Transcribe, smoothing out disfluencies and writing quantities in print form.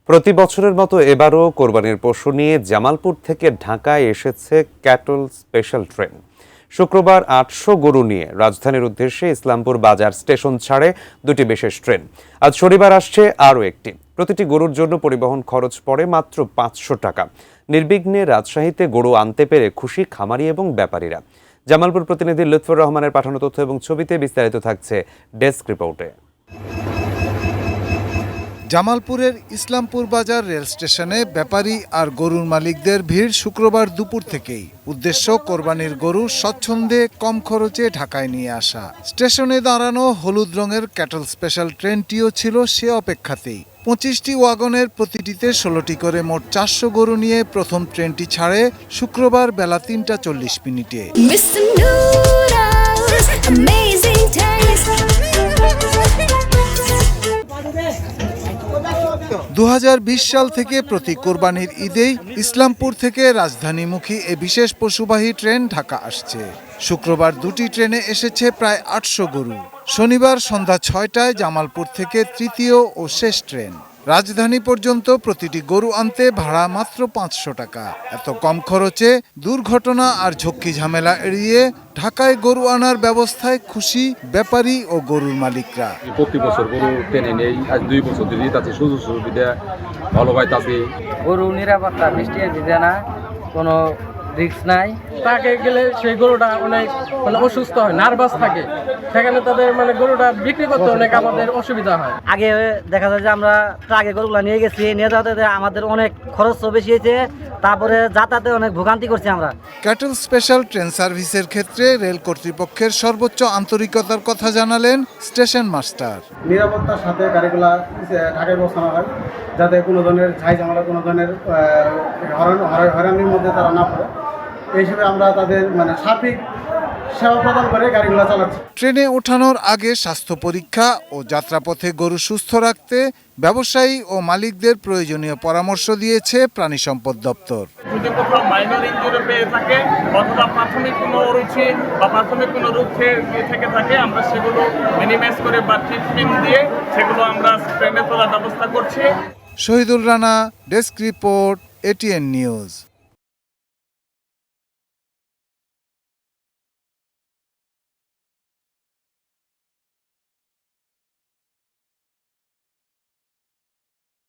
প্রতি বছরের মতো এবারও কোরবানির পশু নিয়ে জামালপুর থেকে ঢাকায় এসেছে ক্যাটল স্পেশাল ট্রেন। শুক্রবার ৮০০ গরু নিয়ে রাজধানীর উদ্দেশ্যে ইসলামপুর বাজার স্টেশন ছাড়ে দুটি বিশেষ ট্রেন। আজ শনিবার আসছে আরও একটি। প্রতিটি গরুর জন্য পরিবহন খরচ পড়ে মাত্র ৫০০ টাকা। নির্বিঘ্নে রাজশাহীতে গরু আনতে পেরে খুশি খামারি এবং ব্যাপারীরা। জামালপুর প্রতিনিধি লুৎফর রহমানের পাঠানো তথ্য এবং ছবিতে বিস্তারিত থাকছে ডেস্ক রিপোর্টে। জামালপুরের ইসলামপুর বাজার রেল স্টেশনে ব্যাপারী আর গরুর মালিকদের ভিড় শুক্রবার দুপুর থেকেই। উদ্দেশ্য কোরবানির গরু স্বচ্ছন্দে কম খরচে ঢাকায় নিয়ে আসা। স্টেশনে দাঁড়ানো হলুদ রঙের ক্যাটল স্পেশাল ট্রেনটিও ছিল সে অপেক্ষাতেই। ২৫টি ওয়াগনের প্রতিটিতে ১৬টি করে মোট ৪০০ গরু নিয়ে প্রথম ট্রেনটি ছাড়ে শুক্রবার বেলা ৩টা ৪০ মিনিটে। ২০২০ সাল থেকে প্রতি কোরবানির ঈদেই ইসলামপুর থেকে রাজধানীমুখী এ বিশেষ পশুবাহী ট্রেন ঢাকা আসছে। শুক্রবার দুটি ট্রেনে এসেছে প্রায় ৮০০ গরু। শনিবার সন্ধ্যা ৬টায় জামালপুর থেকে তৃতীয় ও শেষ ট্রেন। রাজধানী পর্যন্ত প্রতিটি গরু আনতে ভাড়া মাত্র ৫০০ টাকা। এত কম খরচে দুর্ঘটনা আর ঝক্কি ঝামেলা এড়িয়ে ঢাকায় গরু আনার ব্যবস্থায় খুশি ব্যাপারী ও গরুর মালিকরা। প্রতি বছর গরু টেনে নেই, আজ ২ বছর ধরে তাতে সুযোগ সুবিধা ভালো পাইতাছি। গরু নিরাপত্তা, বৃষ্টি ভিজে না, কোনো রিস্ক নাই। তাকে গেলে সেই গরুটা অনেক অসুস্থ হয়, নার্ভাস থাকে, সেখানে তাদের গরুটা বিক্রি করতে অনেক আমাদের অসুবিধা হয়। আগে দেখা যায় যে আমরা ট্রাকে গরুগুলো নিয়ে গেছি, নিয়ে যাতে আমাদের অনেক খরচও বেশি হয়েছে, তারপরে যাতায়াতে অনেক ভোগান্তি করছি আমরা। ক্যাটল স্পেশাল ট্রেন সার্ভিসের ক্ষেত্রে রেল কর্তৃপক্ষের সর্বোচ্চ আন্তরিকতার কথা জানালেন স্টেশন মাস্টার। নিরাপত্তার সাথে গাড়িগুলা ঢাকায় বসানো হয়, যাতে কোনো ধরনের ঝাই ঝামেলা, কোনো ধরনের হয়রানির মধ্যে তারা না পড়ে। এই হিসেবে আমরা তাদের সার্বিক সেবা প্রদান করে গাড়িগুলো চালাচ্ছি। ট্রেনে ওঠানোর আগে স্বাস্থ্য পরীক্ষা ও যাত্রাপথে গরু সুস্থ রাখতে ব্যবসায়ী ও মালিকদের প্রয়োজনীয় পরামর্শ দিয়েছে প্রাণী সম্পদ দপ্তর। যদি কোথাও মাইনর ইনজুরি পেয়ে থাকে অথবা প্রাথমিক কোনো অরুচি বা প্রাথমিক কোনো রোগ থেকে থাকে, আমরা সেগুলো মিনিমাইজ করে বা ট্রিটমেন্ট দিয়ে সেগুলো আমরা ট্রেনে তোলার ব্যবস্থা করছি। Shahidul Rana, desk report, ATN news.